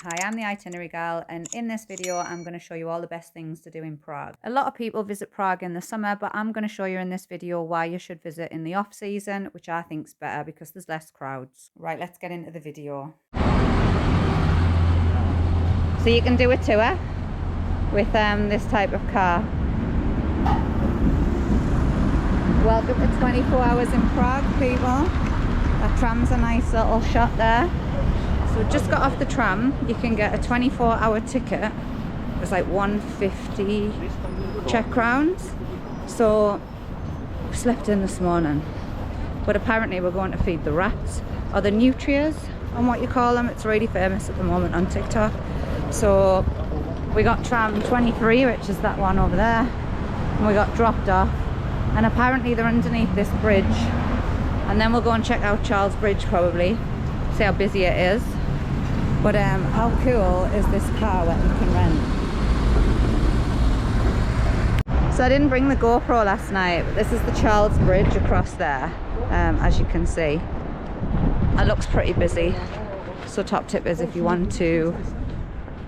Hi, I'm the Itinerary Gal, and in this video I'm going to show you all the best things to do in Prague. A lot of people visit Prague in the summer, but I'm going to show you in this video why you should visit in the off season, which I think is better because there's less crowds. Right, let's get into the video. So you can do a tour with this type of car. Welcome to 24 hours in Prague, people. That tram's a nice little shot there. So just got off the tram. You can get a 24-hour ticket. It's like 150 Czech crowns. So we slept in this morning, but apparently we're going to feed the rats, or the nutrias on what you call them. It's really famous at the moment on TikTok. So we got tram 23, which is that one over there, and we got dropped off, and apparently they're underneath this bridge, and then we'll go and check out Charles Bridge, probably see how busy it is. But how cool is this car that you can rent? So I didn't bring the GoPro last night, but this is the Charles Bridge across there, as you can see. It looks pretty busy. So top tip is, if you want to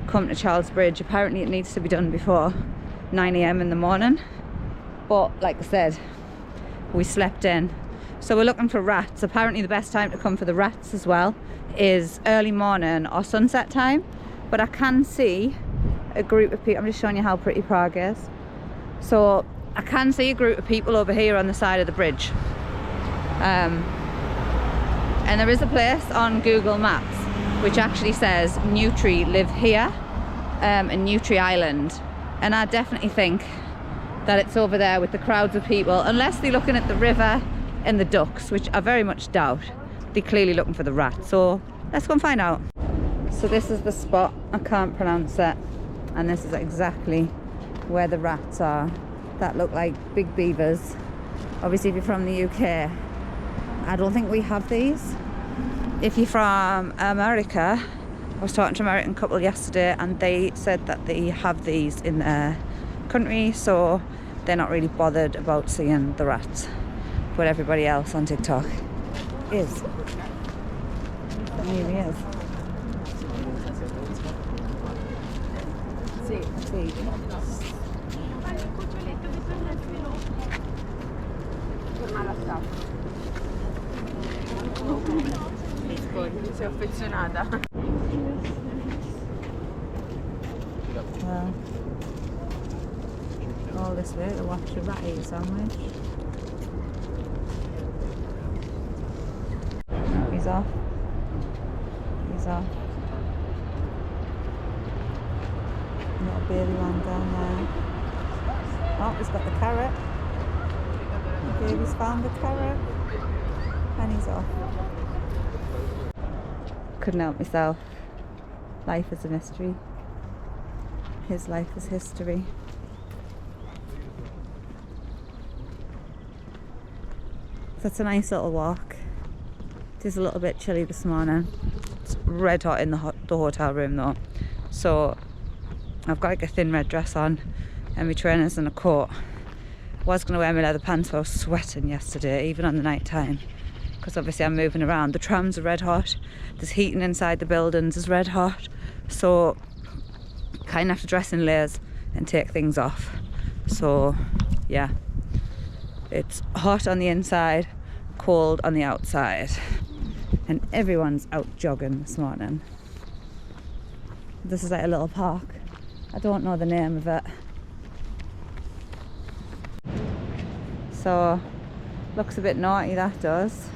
come to Charles Bridge, apparently it needs to be done before 9 AM in the morning. But like I said, we slept in. So we're looking for rats. Apparently the best time to come for the rats as well is early morning or sunset time. But I can see a group of people. I'm just showing you how pretty Prague is. So I can see a group of people over here on the side of the bridge. And there is a place on Google Maps which actually says Nutri live here in Nutri Island. And I definitely think that it's over there with the crowds of people, unless they're looking at the river and the ducks, which I very much doubt. They're clearly looking for the rats, so let's go and find out. So this is the spot, I can't pronounce it, and this is exactly where the rats are that look like big beavers. Obviously if you're from the UK, I don't think we have these. If you're from America, I was talking to an American couple yesterday and they said that they have these in their country, so they're not really bothered about seeing the rats. But everybody else on TikTok is. And here he is. See. Sei affezionata. Well, all this way to watch a rat eat a sandwich. No, he's off. He's off. Little baby one down there. Oh, he's got the carrot. The baby's found the carrot. And he's off. Couldn't help myself. Life is a mystery. His life is history. So it's a nice little walk. It is a little bit chilly this morning. It's red hot in the hotel room though. So I've got like a thin red dress on and my trainers and a coat. I was going to wear my leather pants, but I was sweating yesterday, even on the night time, because obviously I'm moving around. The trams are red hot. There's heating inside the buildings is red hot. So kind of have to dress in layers and take things off. So yeah, it's hot on the inside, cold on the outside, and everyone's out jogging this morning. This is like a little park. I don't know the name of it. So looks a bit naughty, that does.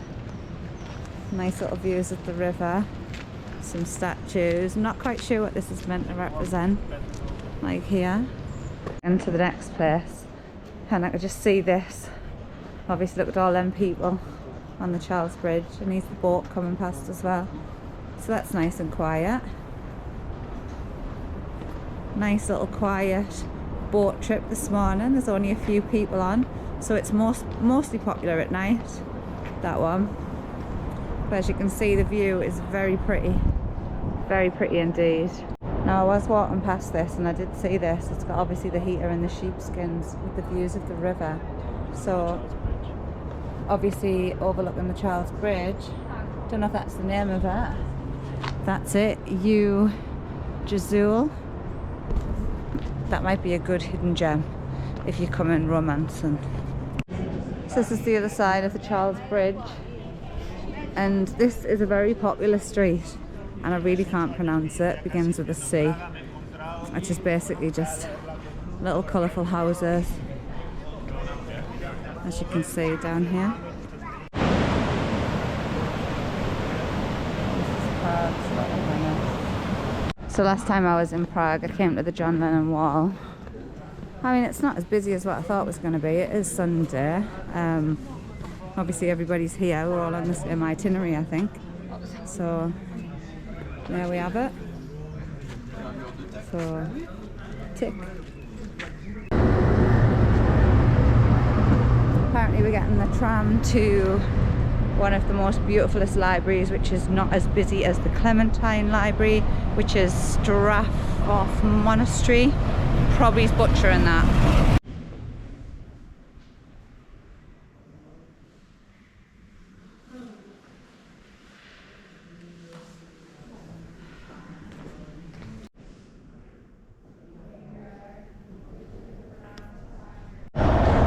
Nice little views of the river, some statues. I'm not quite sure what this is meant to represent, like here. Into the next place, and I could just see this. Obviously look at all them people on the Charles Bridge, and here's the boat coming past as well. So that's nice and quiet. Nice little quiet boat trip this morning. There's only a few people on, so it's mostly popular at night, that one. But as you can see, the view is very pretty indeed. Now I was walking past this and I did see this. It's got obviously the heater and the sheepskins with the views of the river. So obviously overlooking the Charles Bridge. Don't know if that's the name of it. That's it. You Jazul. That might be a good hidden gem if you come in romancing. So this is the other side of the Charles Bridge, and this is a very popular street, and I really can't pronounce it. It begins with a C, which is basically just little colourful houses, as you can see down here. This is Prague's little Venice. So last time I was in Prague, I came to the John Lennon Wall. I mean, it's not as busy as what I thought it was going to be. It is Sunday. Obviously everybody's here. We're all on the same itinerary, I think. So there we have it. So tick. Apparently we're getting the tram to one of the most beautifulest libraries, which is not as busy as the Clementine Library, which is Rooftop Monastery. Probably butchering that.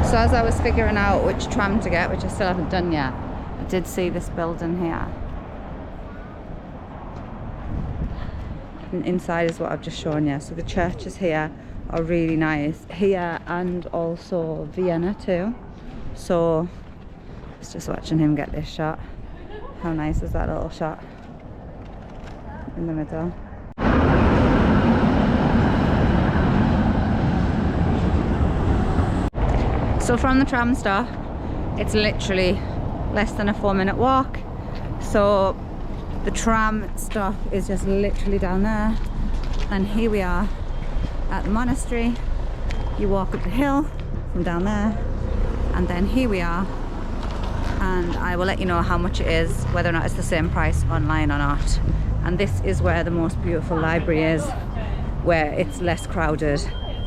So as I was figuring out which tram to get, which I still haven't done yet, I did see this building here. And inside is what I've just shown you. So the churches here are really nice. Here and also Vienna too. So I was just watching him get this shot. How nice is that little shot in the middle? So from the tram stop, it's literally less than a 4-minute walk. So the tram stop is just literally down there, and here we are at the monastery. You walk up the hill from down there, and then here we are, and I will let you know how much it is, whether or not it's the same price online or not. And this is where the most beautiful library is, where it's less crowded,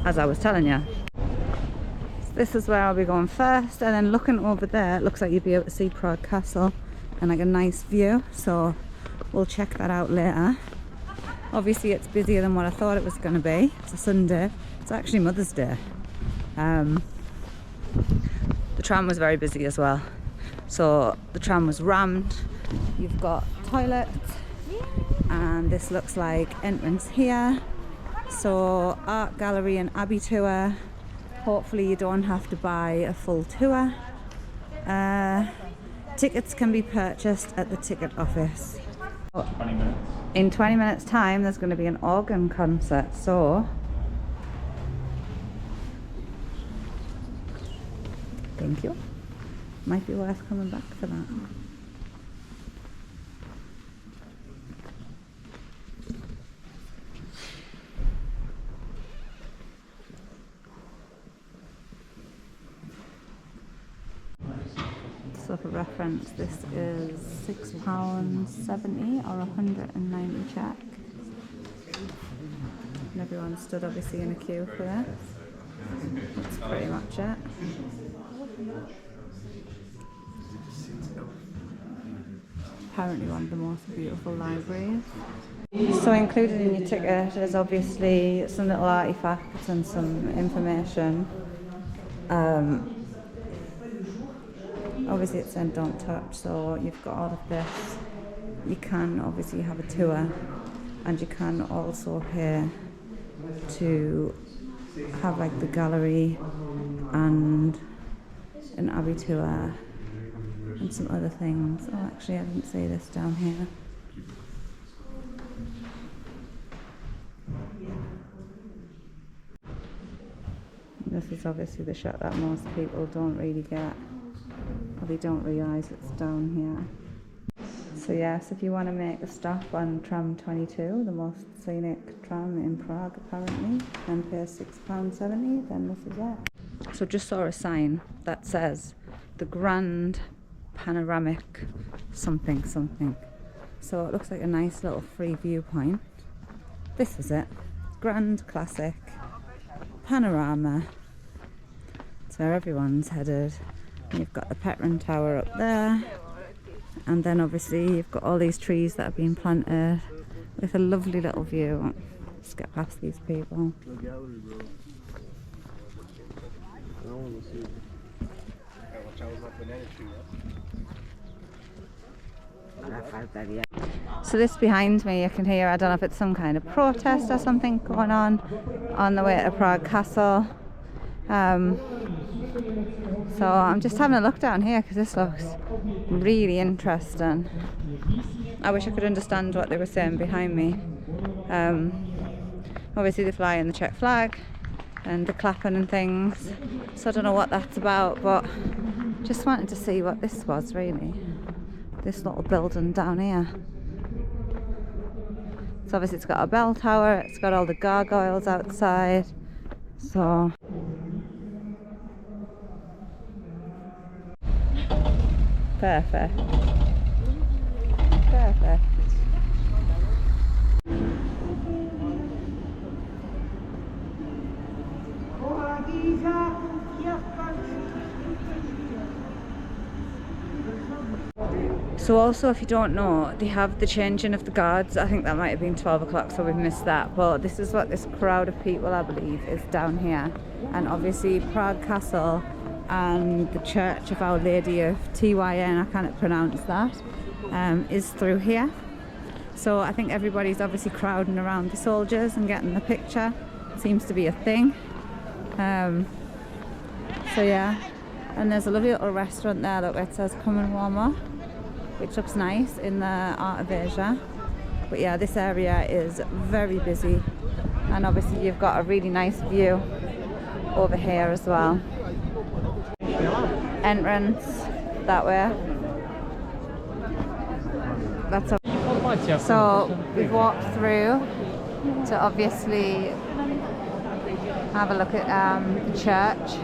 as I was telling you. This is where I'll be going first, and then looking over there, it looks like you'll be able to see Prague Castle and like a nice view, so we'll check that out later. Obviously it's busier than what I thought it was going to be. It's a Sunday. It's actually Mother's Day. The tram was very busy as well. So the tram was rammed. You've got toilets, and this looks like entrance here. So art gallery and abbey tour. Hopefully you don't have to buy a full tour. Tickets can be purchased at the ticket office. 20 minutes. In 20 minutes time there's going to be an organ concert, so thank you. Might be worth coming back for that. So for reference, this is £6.70 or 190 Czech. And everyone stood obviously in a queue for this. That's pretty much it. Apparently one of the most beautiful libraries. So included in your ticket is obviously some little artifacts and some information. Obviously it said don't touch, so you've got all of this. You can obviously have a tour, and you can also pay to have like the gallery and an abbey tour and some other things. Oh, actually I didn't see this down here. This is obviously the shot that most people don't really get, or they don't realise it's down here. So yes, if you want to make a stop on tram 22, the most scenic tram in Prague apparently, and pay £6.70, then this is it. So just saw a sign that says the Grand Panoramic something something. So it looks like a nice little free viewpoint. This is it. Grand Classic Panorama. It's where everyone's headed. And you've got the Petrin Tower up there, and then obviously you've got all these trees that have been planted with a lovely little view. Let's get past these people. No gallery, bro. I don't want to see it. Watch out, my banana tree. So this behind me, you can hear, I don't know if it's some kind of protest or something going on the way to Prague Castle. So I'm just having a look down here because this looks really interesting. I wish I could understand what they were saying behind me. Obviously they're flying the Czech flag and the clapping and things, so I don't know what that's about, but just wanted to see what this was really. This little building down here. So obviously it's got a bell tower, it's got all the gargoyles outside, so perfect. Perfect. So also, if you don't know, they have the changing of the guards. I think that might have been 12 o'clock, so we've missed that. But this is what this crowd of people, I believe, is down here. And obviously Prague Castle and the Church of Our Lady of TYN, I can't pronounce that, is through here. So I think everybody's obviously crowding around the soldiers and getting the picture. It seems to be a thing. So yeah, and there's a lovely little restaurant there, look, where it says come and warm up, which looks nice in the Art of Asia. But yeah, this area is very busy, and obviously you've got a really nice view over here as well. Entrance that way. That's up. So we've walked through to obviously have a look at the church.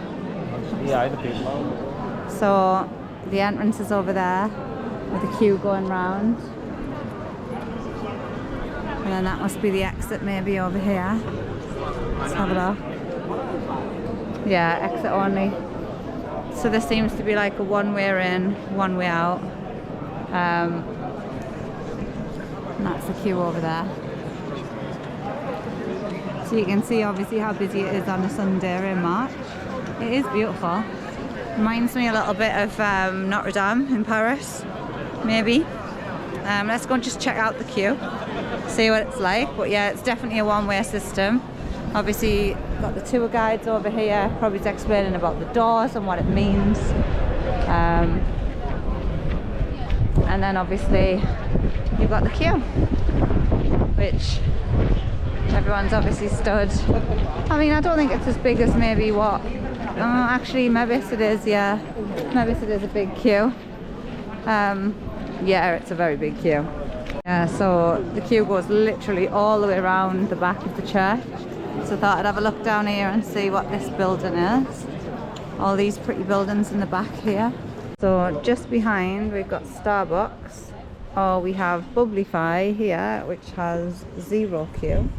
So the entrance is over there with a queue going round, and then that must be the exit maybe over here. Let's have a look. Yeah, exit only. So there seems to be like a one way in, one way out. And that's the queue over there. So you can see obviously how busy it is on a Sunday in March. It is beautiful. Reminds me a little bit of Notre Dame in Paris, maybe. Let's go and just check out the queue, see what it's like. But yeah, it's definitely a one-way system. Obviously got the tour guides over here, probably explaining about the doors and what it means. And then obviously you've got the queue, which everyone's obviously stood. I mean, I don't think it's as big as maybe what, actually maybe it is, yeah. Maybe it is a big queue. Yeah, it's a very big queue. Yeah, so the queue goes literally all the way around the back of the church. So I thought I'd have a look down here and see what this building is. All these pretty buildings in the back here. So just behind we've got Starbucks, or we have Bubblify here, which has 0 queue.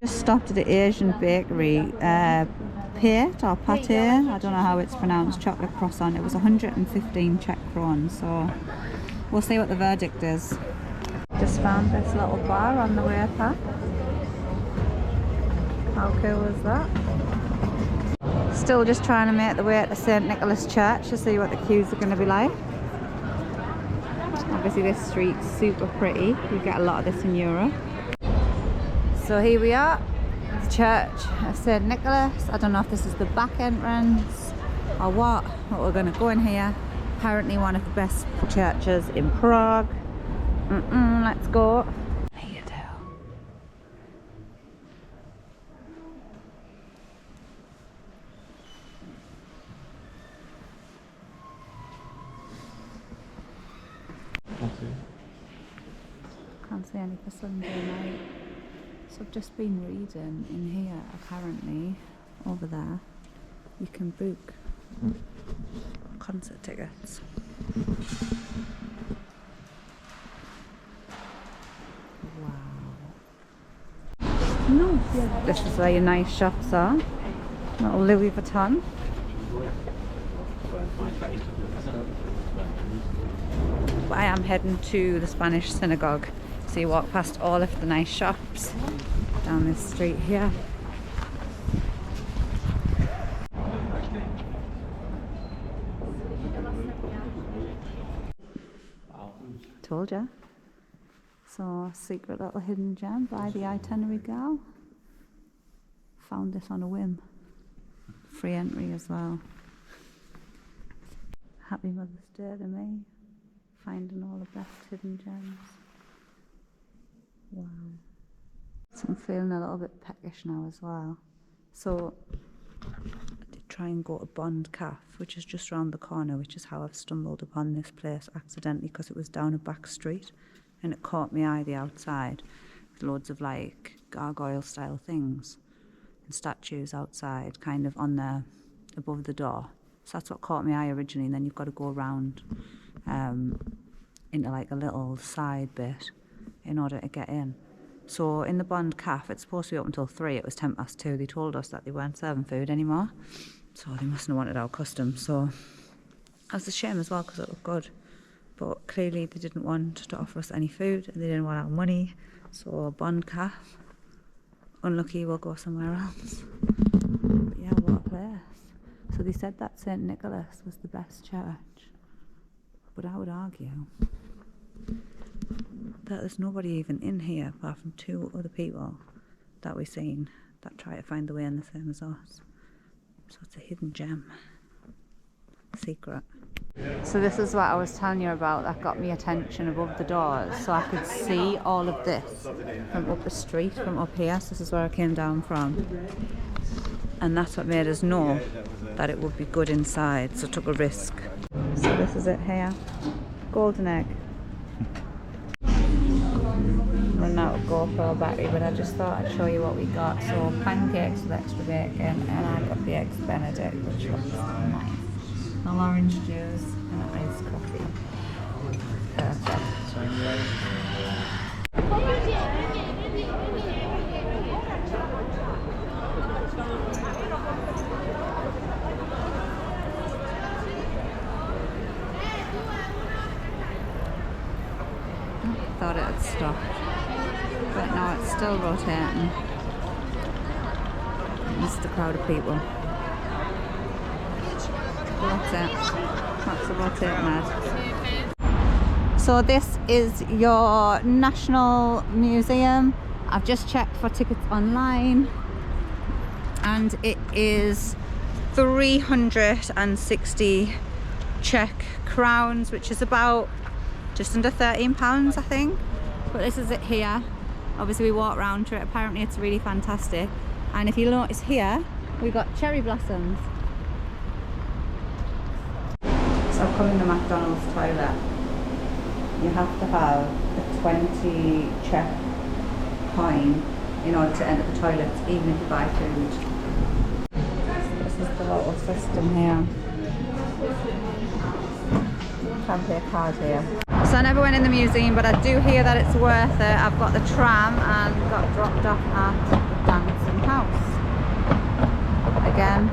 Stopped at the Asian bakery, Pate or Pate, I don't know how it's pronounced, chocolate croissant. It was 115 Czech crowns, so we'll see what the verdict is. Just found this little bar on the way back. How cool is that? Still just trying to make the way to St. Nicholas Church to see what the queues are going to be like. Obviously this street's super pretty, you get a lot of this in Europe. So here we are, the Church of St. Nicholas. I don't know if this is the back entrance or what, but we're going to go in here. Apparently one of the best churches in Prague. Let's go. How you do? Can't see any for Sunday night. So I've just been reading in here, apparently over there, you can book concert tickets. Wow. No, this is where your nice shops are. Little Louis Vuitton. But I am heading to the Spanish synagogue. So you walk past all of the nice shops down this street here. Told ya. So, secret little hidden gem by the itinerary gal. Found this on a whim. Free entry as well. Happy Mother's Day to me. Finding all the best hidden gems. Wow. So I'm feeling a little bit peckish now as well. So I did try and go to Bond Cafe, which is just round the corner, which is how I've stumbled upon this place accidentally, because it was down a back street and it caught my eye the outside with loads of like gargoyle style things and statues outside kind of on there above the door. So that's what caught my eye originally, and then you've got to go around into like a little side bit in order to get in. So in the Bond Cafe, it's supposed to be open until 3, it was 2:10. They told us that they weren't serving food anymore, so they mustn't have wanted our custom. So that's a shame as well, because it looked good, but clearly they didn't want to offer us any food and they didn't want our money. So Bond Cafe, unlucky, we'll go somewhere else. But yeah, what a place. So they said that St. Nicholas was the best church, but I would argue that there's nobody even in here apart from 2 other people that we've seen that try to find the way in the same as us. So it's a hidden gem. Secret. So this is what I was telling you about that got me attention above the doors, so I could see all of this from up the street, from up here. So this is where I came down from, and that's what made us know that it would be good inside, so took a risk. So this is it here. Golden egg. Run out of GoPro battery, but I just thought I'd show you what we got. So pancakes with extra bacon, and I got the eggs Benedict, which looks nice. An orange juice and an iced coffee. Perfect. Thought it had stopped, but no, it's still rotating. It's the crowd of people. That's it. That's about it, Mad. So this is your National Museum. I've just checked for tickets online, and it is 360 Czech crowns, which is about just under £13, I think. But this is it here. Obviously we walk around to it. Apparently it's really fantastic. And if you notice here, we've got cherry blossoms. So coming to McDonald's toilet, you have to have a 20 Czech coin in order to enter the toilets, even if you buy food. This is the little system here. Can't pay a card here. So I never went in the museum, but I do hear that it's worth it. I've got the tram and got dropped off at the dancing house. Again,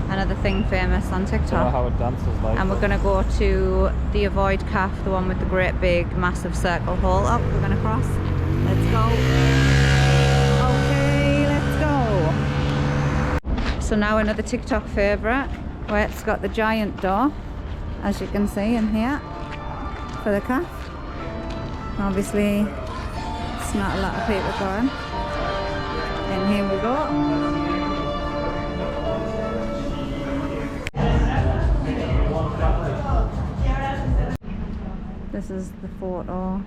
another thing famous on TikTok. I don't know how it dances like. And we're going to go to the Avoid Cafe, the one with the great big massive circle hole. Oh, we're going to cross. Let's go. Okay, let's go. So now another TikTok favourite, where it's got the giant door, as you can see in here, for the cafe. Obviously, it's not a lot of people going. And here we go. This is the photo,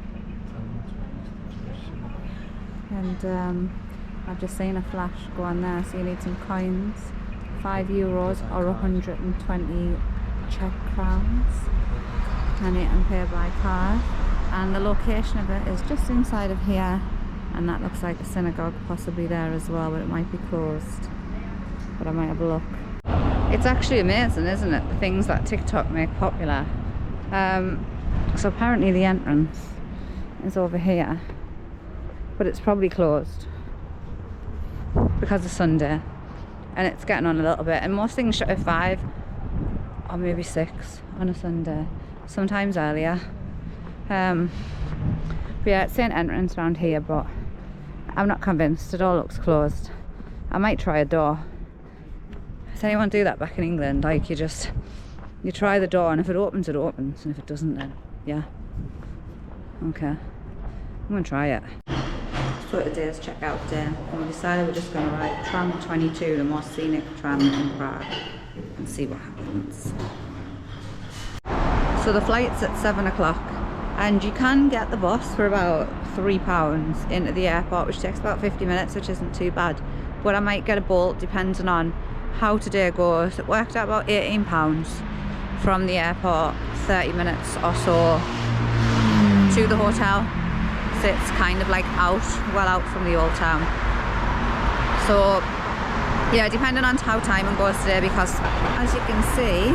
and I've just seen a flash go on there, so you need some coins, €5 or 120 Czech crowns, and you can pay by card. And the location of it is just inside of here, and that looks like a synagogue possibly there as well, but it might be closed. But but I might have a look. It's actually amazing, isn't it? The things that TikTok make popular. So apparently the entrance is over here, but it's probably closed because it's Sunday and it's getting on a little bit, and most things shut at 5 or maybe 6 on a Sunday, sometimes earlier. But yeah, it's saying entrance around here, but I'm not convinced. It all looks closed. I might try a door. Does anyone do that back in England? Like you try the door, and if it opens, it opens, and if it doesn't, then yeah. Okay, I'm gonna try it. So today's checkout day, and we decided we're just gonna ride tram 22, the most scenic tram in Prague, and see what happens. So the flight's at 7 o'clock, and you can get the bus for about £3 into the airport, which takes about 50 minutes, which isn't too bad. But I might get a Bolt depending on how today goes. It worked out about £18 from the airport, 30 minutes or so to the hotel. So it's kind of like well out from the old town. So yeah, depending on how timing goes today, because as you can see,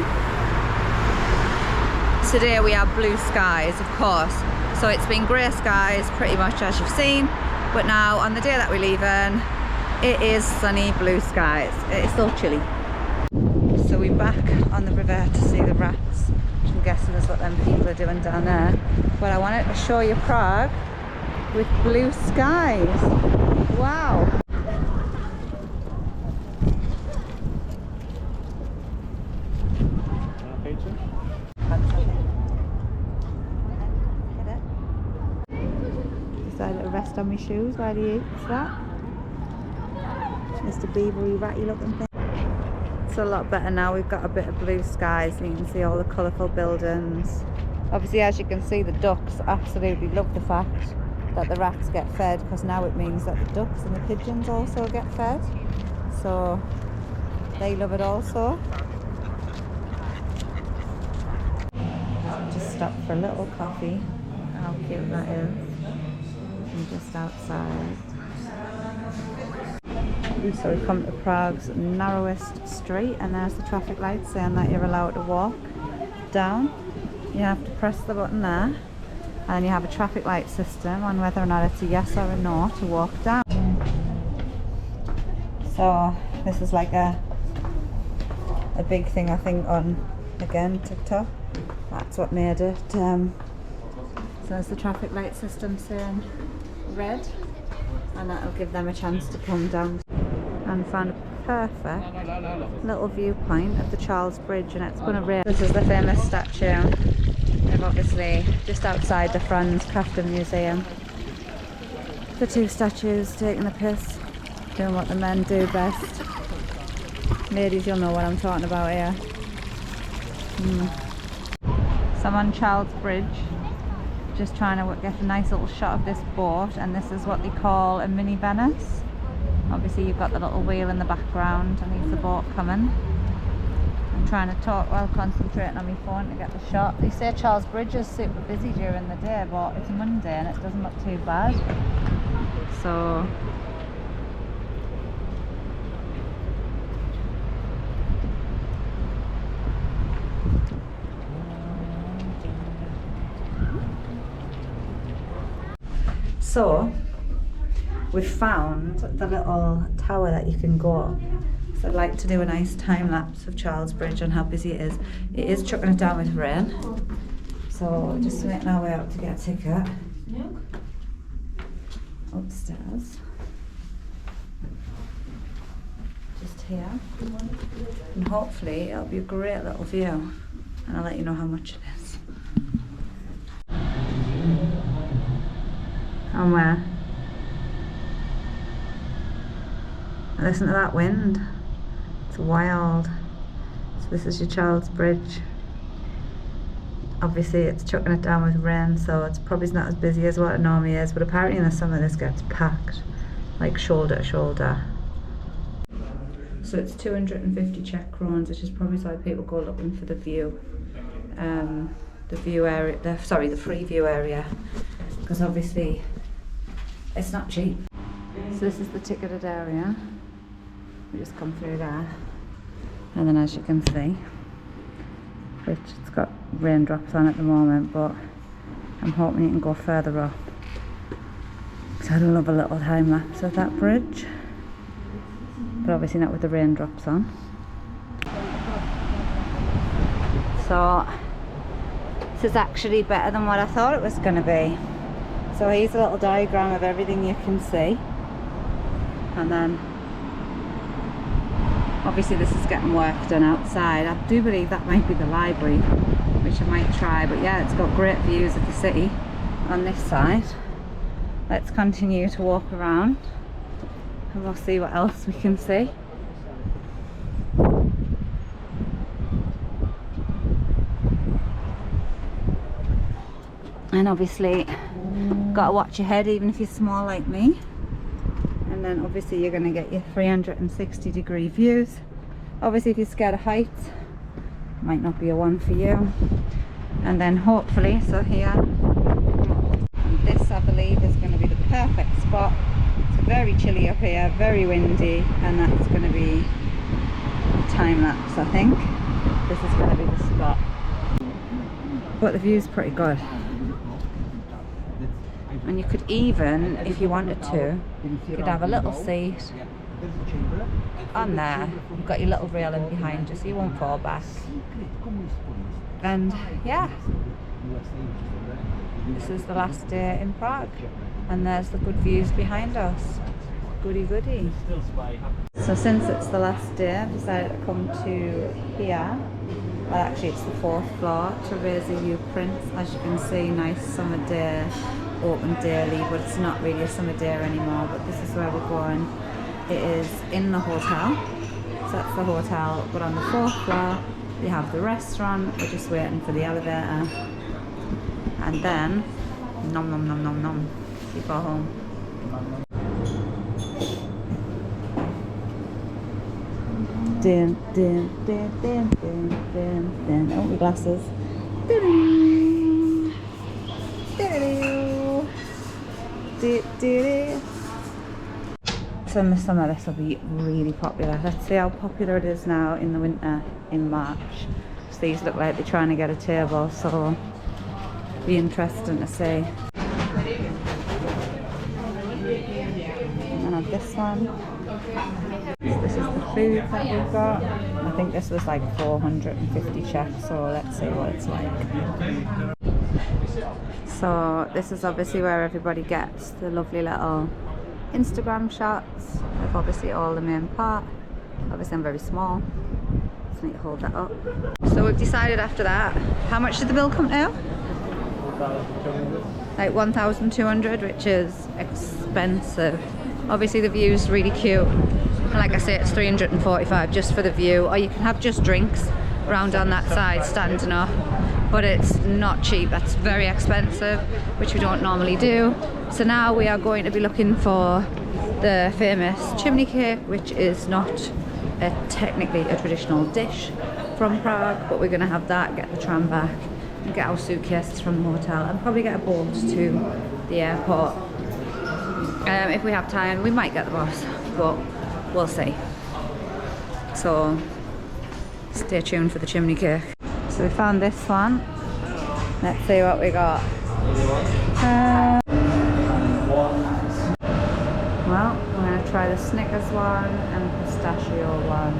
today we have blue skies, of course. So it's been grey skies pretty much as you've seen, but now on the day that we're leaving, it is sunny blue skies. It's still chilly. So we're back on the river to see the rats, which I'm guessing is what them people are doing down there. But I wanted to show you Prague with blue skies. Wow. Decided to rest on my shoes while he eats that. Mr. Beavery ratty looking thing. It's a lot better now. We've got a bit of blue skies and you can see all the colourful buildings. Obviously, as you can see, the ducks absolutely love the fact that the rats get fed, because now it means that the ducks and the pigeons also get fed. So they love it also. Just stopped for a little coffee. How cute that is. And just outside. So we come to Prague's narrowest street, and there's the traffic light saying that you're allowed to walk down. You have to press the button there, and you have a traffic light system on whether or not it's a yes or a no to walk down. So this is like a big thing, I think, on, again, TikTok. That's what made it. So there's the traffic light system saying red, and that'll give them a chance to come down. And found a perfect little viewpoint of the Charles Bridge, and it's going to rain. This is the famous statue of, obviously, just outside the Franz Kafka Museum. The two statues taking the piss, doing what the men do best. Ladies, you'll know what I'm talking about here. So I'm on Charles Bridge, just trying to get a nice little shot of this boat, and this is what they call a mini Venice. Obviously you've got the little wheel in the background and there's the boat coming. I'm trying to talk while concentrating on my phone to get the shot. They say Charles Bridge is super busy during the day, but it's Monday and it doesn't look too bad. So we've found the little tower that you can go up. So I'd like to do a nice time lapse of Charles Bridge and how busy it is. It is chucking it down with rain. So just making our way up to get a ticket. Upstairs. Just here. And hopefully it'll be a great little view. And I'll let you know how much it is. And where? Listen to that wind. It's wild. So this is your Charles Bridge. Obviously it's chucking it down with rain, so it's probably not as busy as what it normally is, but apparently in the summer this gets packed, like shoulder to shoulder. So it's 250 Czech crowns, which is probably why people go looking for the view. The view area, the free view area, because obviously it's not cheap. So this is the ticketed area. We just come through there, and then as you can see, which it's got raindrops on at the moment, but I'm hoping you can go further up. So I'd love a little time lapse of that bridge, but obviously not with the raindrops on. So this is actually better than what I thought it was going to be. So here's a little diagram of everything you can see, and then obviously this is getting work done outside. I do believe that might be the library, which I might try, but yeah, it's got great views of the city on this side. Let's continue to walk around and we'll see what else we can see. And obviously gotta watch your head even if you're small like me. And then obviously you're going to get your 360-degree views. Obviously if you're scared of heights, might not be a one for you. And then hopefully, so here, and this I believe is going to be the perfect spot. It's very chilly up here, very windy, and that's going to be time lapse. I think this is going to be the spot. But the view's pretty good. And you could even, if you wanted to, you could have a little seat on there. You've got your little railing behind you so you won't fall back. And yeah, this is the last day in Prague, and there's the good views behind us. Goody goody. So since it's the last day, I've decided to come to here. Well, actually it's the 4th floor to raise the viewpoints. As you can see, nice summer day, open daily, but it's not really a summer day anymore. But this is where we're going. It is in the hotel, so that's the hotel, but on the 4th floor you have the restaurant. We're just waiting for the elevator, and then nom nom nom nom nom, we go home. Dun, dun, dun, dun, dun, dun, dun. Oh, my glasses. Dun, dun, dun, dun. So in the summer this will be really popular. Let's see how popular it is now in the winter in March. So these look like they're trying to get a table, so it'll be interesting to see. And I have this one. This is the food that we've got. I think this was like 450 Czech, so let's see what it's like. So this is obviously where everybody gets the lovely little Instagram shots of obviously all the main part. Obviously I'm very small, so I need to hold that up. So we've decided after that, how much did the bill come to? Like 1,200, which is expensive. Obviously the view's really cute. And like I say, it's 345 just for the view, or you can have just drinks around on that side standing up, but it's not cheap. That's very expensive, which we don't normally do. So now we are going to be looking for the famous chimney cake, which is not technically a traditional dish from Prague, but we're going to have that, get the tram back and get our suitcases from the hotel, and probably get a boat to the airport. If we have time, we might get the bus, but we'll see. So stay tuned for the chimney cake. So we found this one. Let's see what we got. Well, I'm going to try the Snickers one and the pistachio one.